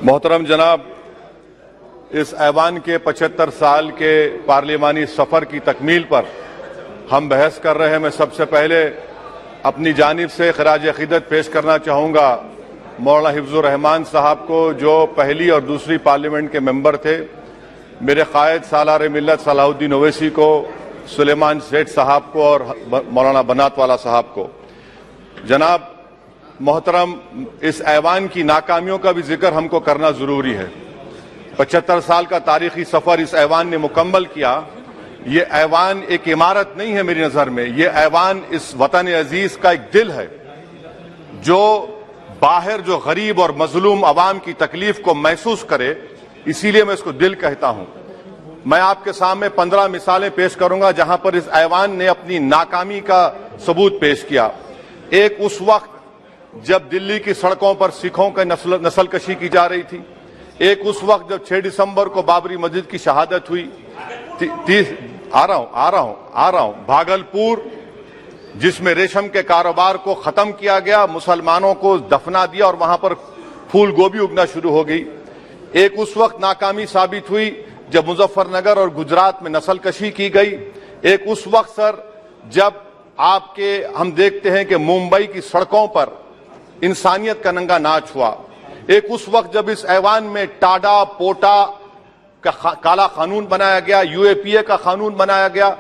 मोहतरम जनाब, इस ऐवान के 75 साल के पार्लिमानी सफर की तकमील पर हम बहस कर रहे हैं। मैं सबसे पहले अपनी जानिब से खराज अकीदत पेश करना चाहूँगा मौलाना हिफ्जुर रहमान साहब को, जो पहली और दूसरी पार्लियामेंट के मेंबर थे, मेरे कायद सालार मिल्लत सलाहुद्दीन ओवैसी को, सुलेमान सेठ साहब को और मौलाना बनात वाला साहब को। जनाब मोहतरम, इस ऐवान की नाकामियों का भी जिक्र हमको करना जरूरी है। 75 साल का तारीखी सफर इस ऐवान ने मुकम्मल किया। ये ऐवान एक इमारत नहीं है मेरी नजर में, ये ऐवान इस वतन अजीज का एक दिल है, जो बाहर जो गरीब और मजलूम अवाम की तकलीफ को महसूस करे, इसीलिए मैं इसको दिल कहता हूं। मैं आपके सामने 15 मिसालें पेश करूंगा जहां पर इस ऐवान ने अपनी नाकामी का सबूत पेश किया। एक उस वक्त जब दिल्ली की सड़कों पर सिखों की नस्लकशी की जा रही थी। एक उस वक्त जब 6 दिसंबर को बाबरी मस्जिद की शहादत हुई। आ रहा हूं भागलपुर, जिसमें रेशम के कारोबार को खत्म किया गया, मुसलमानों को दफना दिया और वहां पर फूल गोभी उगना शुरू हो गई। एक उस वक्त नाकामी साबित हुई जब मुजफ्फरनगर और गुजरात में नस्लकशी की गई। एक उस वक्त सर जब हम देखते हैं कि मुंबई की सड़कों पर इंसानियत का नंगा नाच हुआ। एक उस वक्त जब इस ऐवान में टाडा पोटा का काला कानून बनाया गया, यूएपीए का कानून बनाया गया,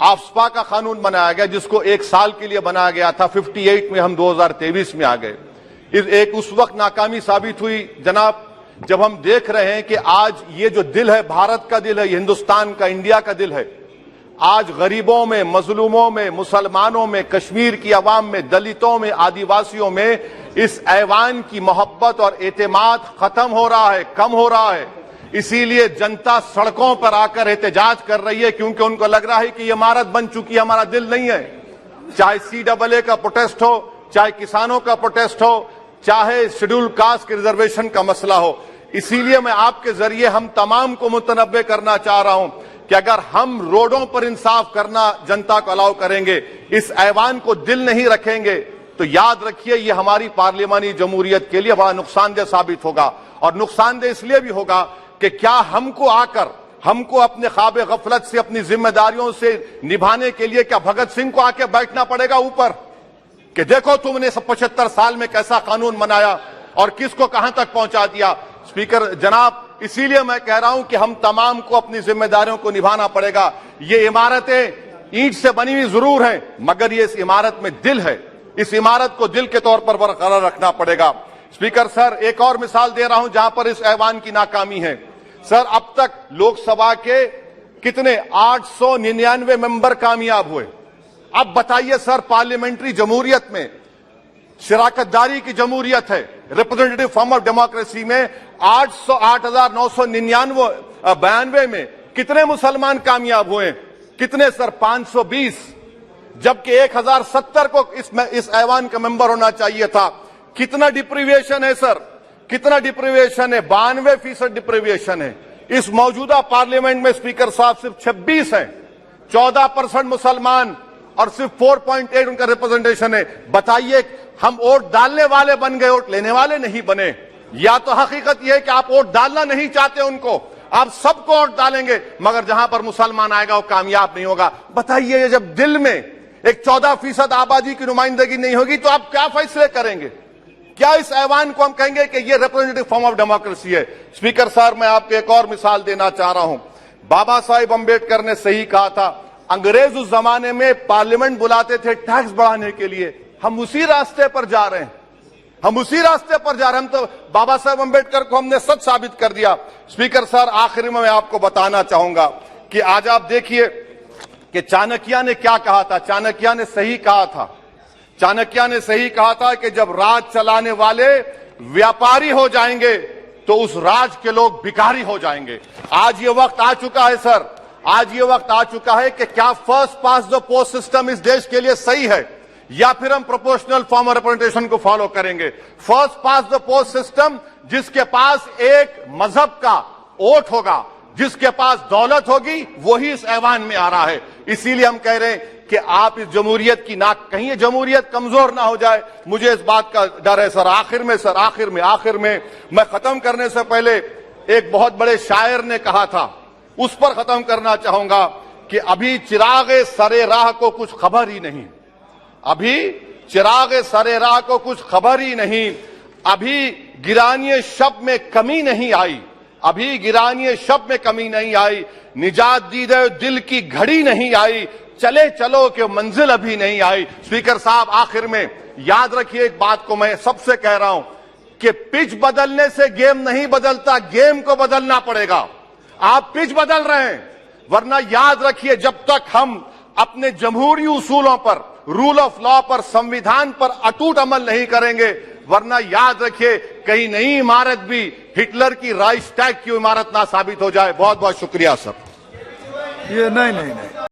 आफ्सपा का कानून बनाया गया, जिसको 1 साल के लिए बनाया गया था। 58 में हम 2023 में आ गए। एक उस वक्त नाकामी साबित हुई जनाब, जब हम देख रहे हैं कि आज ये जो दिल है, भारत का दिल है, हिंदुस्तान का, इंडिया का दिल है, आज गरीबों में, मजलूमों में, मुसलमानों में, कश्मीर की अवाम में, दलितों में, आदिवासियों में इस ऐवान की मोहब्बत और एतमाद खत्म हो रहा है, कम हो रहा है। इसीलिए जनता सड़कों पर आकर एहतजाज कर रही है, क्योंकि उनको लग रहा है कि ये इमारत बन चुकी है, हमारा दिल नहीं है। चाहे CAA का प्रोटेस्ट हो, चाहे किसानों का प्रोटेस्ट हो, चाहे शेड्यूल कास्ट के रिजर्वेशन का मसला हो। इसीलिए मैं आपके जरिए हम तमाम को मुतनब्बे करना चाह रहा हूं कि अगर हम रोडों पर इंसाफ करना जनता को अलाउ करेंगे, इस ऐवान को दिल नहीं रखेंगे, तो याद रखिए ये हमारी पार्लियामानी जमहूरियत के लिए बड़ा नुकसानदेह साबित होगा। और नुकसानदेह इसलिए भी होगा कि क्या हमको अपने ख्वाब गफलत से, अपनी जिम्मेदारियों से निभाने के लिए क्या भगत सिंह को आके बैठना पड़ेगा ऊपर कि देखो तुमने 75 साल में कैसा कानून बनाया और किसको कहां तक पहुंचा दिया। स्पीकर जनाब, इसीलिए मैं कह रहा हूं कि हम तमाम को अपनी जिम्मेदारियों को निभाना पड़ेगा। ये इमारतें ईंट से बनी हुई जरूर हैं, मगर ये इस इमारत में दिल है। इस इमारत को दिल के तौर पर बरकरार रखना पड़ेगा। स्पीकर सर, एक और मिसाल दे रहा हूं जहां पर इस ऐवान की नाकामी है। सर, अब तक लोकसभा के कितने 899 मेंबर कामयाब हुए। अब बताइए सर, पार्लियामेंट्री जमहूरियत में, शराकतदारी की जमहूरियत है, रिप्रेजेंटेटिव फॉर्म ऑफ डेमोक्रेसी में 8,992 में कितने मुसलमान कामयाब हुए? कितने सर? 520, जबकि 1070 को इस ऐवान का मेंबर होना चाहिए था। कितना डिप्रीविएशन है सर? कितना डिप्रीविएशन है? 92% डिप्रीविएशन है। इस मौजूदा पार्लियामेंट में स्पीकर साहब सिर्फ 26 है, 14% मुसलमान और सिर्फ 4.8 उनका रिप्रेजेंटेशन है। बताइए, हम वोट डालने वाले बन गए, वोट लेने वाले नहीं बने। या तो हकीकत यह है कि आप वोट डालना नहीं चाहते उनको, आप सबको वोट डालेंगे, मगर जहां पर मुसलमान आएगा वो कामयाब नहीं होगा। बताइए, जब दिल में एक 14% आबादी की नुमाइंदगी नहीं होगी तो आप क्या फैसले करेंगे? क्या इस ऐवान को हम कहेंगे कि ये रिप्रेजेंटेटिव फॉर्म ऑफ डेमोक्रेसी है? स्पीकर साहब, मैं आपको एक और मिसाल देना चाह रहा हूं। बाबा साहिब अम्बेडकर ने सही कहा था, अंग्रेज उस जमाने में पार्लियामेंट बुलाते थे टैक्स बढ़ाने के लिए। हम उसी रास्ते पर जा रहे हैं, हम तो बाबा साहब अम्बेडकर को हमने सच साबित कर दिया। स्पीकर सर, आखिरी में मैं आपको बताना चाहूंगा कि आज आप देखिए कि चाणक्य ने क्या कहा था। चाणक्य ने सही कहा था कि जब राज चलाने वाले व्यापारी हो जाएंगे तो उस राज के लोग भिखारी हो जाएंगे। आज ये वक्त आ चुका है सर, आज ये वक्त आ चुका है कि क्या first pass the post system इस देश के लिए सही है, या फिर हम प्रोपोर्शनल फॉर्म ऑफ रिप्रेजेंटेशन को फॉलो करेंगे। First pass the post system, जिसके पास एक मजहब का वोट होगा, जिसके पास दौलत होगी, वही इस ऐवान में आ रहा है। इसीलिए हम कह रहे हैं कि आप इस जमहूरियत की नाक कहीं ये जमहूरियत कमजोर ना हो जाए। मुझे इस बात का डर है सर। आखिर में मैं खत्म करने से पहले एक बहुत बड़े शायर ने कहा था, उस पर खत्म करना चाहूंगा कि अभी चिरागे सरे राह को कुछ खबर ही नहीं, अभी चिरागे सरे राह को कुछ खबर ही नहीं, अभी गिरानिए शब में कमी नहीं आई, अभी गिरानिए शब में कमी नहीं आई, निजात दीदे दिल की घड़ी नहीं आई, चले चलो कि मंजिल अभी नहीं आई। स्पीकर साहब, आखिर में याद रखिए एक बात को मैं सबसे कह रहा हूं कि पिच बदलने से गेम नहीं बदलता, गेम को बदलना पड़ेगा। आप पिच बदल रहे हैं, वरना याद रखिए जब तक हम अपने जमहूरी उसूलों पर, रूल ऑफ लॉ पर, संविधान पर अटूट अमल नहीं करेंगे, वरना याद रखिए कहीं नई इमारत भी हिटलर की राइक्सटैग की इमारत ना साबित हो जाए। बहुत बहुत शुक्रिया सर। ये नहीं